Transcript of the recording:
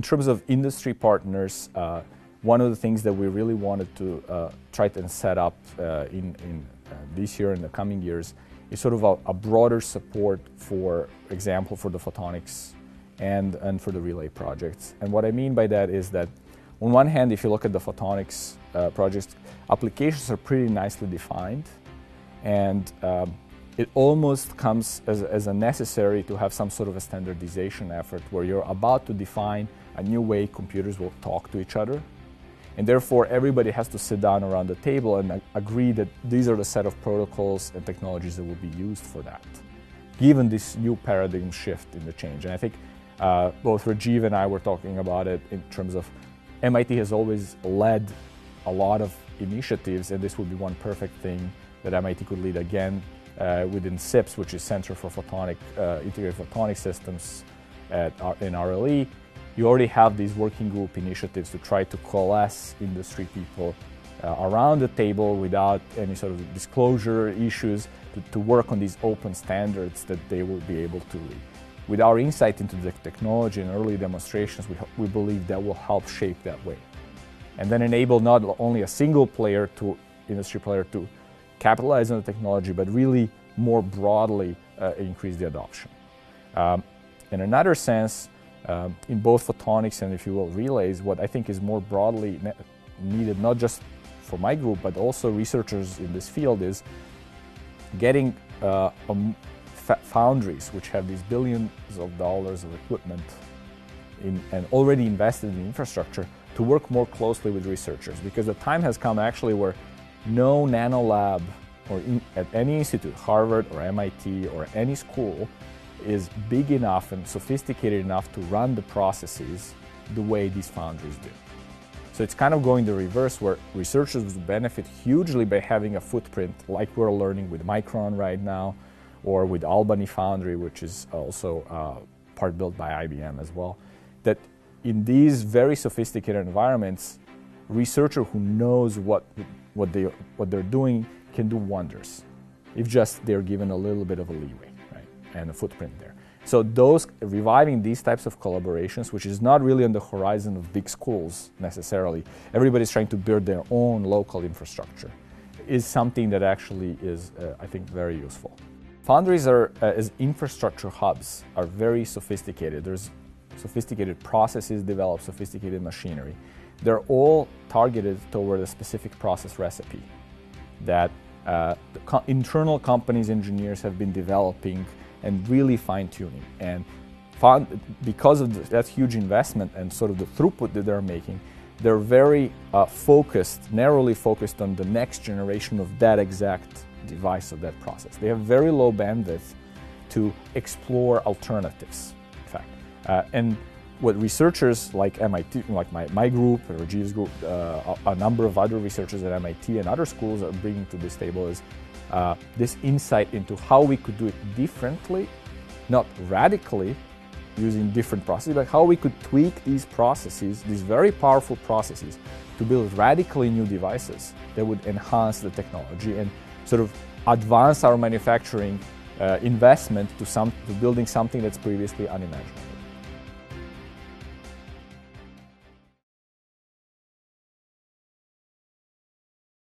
terms of industry partners, one of the things that we really wanted to try to set up in this year and the coming years is sort of a broader support, for example, for the photonics and for the relay projects. And what I mean by that is that on one hand, if you look at the photonics projects, applications are pretty nicely defined, and it almost comes as a necessary to have some sort of a standardization effort where you're about to define a new way computers will talk to each other. And therefore, everybody has to sit down around the table and agree that these are the set of protocols and technologies that will be used for that, given this new paradigm shift in the change. And I think both Rajiv and I were talking about it in terms of MIT has always led a lot of initiatives, and this would be one perfect thing that MIT could lead again within CIPS, which is Center for Integrated Photonic Systems in RLE. You already have these working group initiatives to try to coalesce industry people around the table without any sort of disclosure issues to work on these open standards that they will be able to lead. With our insight into the technology and early demonstrations, we believe that will help shape that way. And then enable not only a single player industry player to capitalize on the technology, but really more broadly increase the adoption. In another sense, in both photonics and, if you will, relays, what I think is more broadly needed, not just for my group, but also researchers in this field, is getting foundries, which have these billions of dollars of equipment and already invested in infrastructure, to work more closely with researchers. Because the time has come actually where no nano lab or at any institute, Harvard or MIT or any school, is big enough and sophisticated enough to run the processes the way these foundries do. So it's kind of going the reverse, where researchers would benefit hugely by having a footprint like we're learning with Micron right now, or with Albany Foundry, which is also part built by IBM as well. That in these very sophisticated environments, researcher who knows what they're doing can do wonders, if just they're given a little bit of a leeway, right, and a footprint there. So reviving these types of collaborations, which is not really on the horizon of big schools necessarily, everybody's trying to build their own local infrastructure, is something that actually is, I think, very useful. Foundries as infrastructure hubs are very sophisticated. There's sophisticated processes developed, sophisticated machinery. They're all targeted toward a specific process recipe that internal companies, engineers have been developing and really fine-tuning. And because of that huge investment and sort of the throughput that they're making, they're very narrowly focused on the next generation of that exact device of that process. They have very low bandwidth to explore alternatives, in fact. And what researchers like MIT, like my group, or Rajiv's group, a number of other researchers at MIT and other schools are bringing to this table is this insight into how we could do it differently, not radically using different processes, but how we could tweak these processes, these very powerful processes, to build radically new devices that would enhance the technology and sort of advance our manufacturing investment to building something that's previously unimaginable.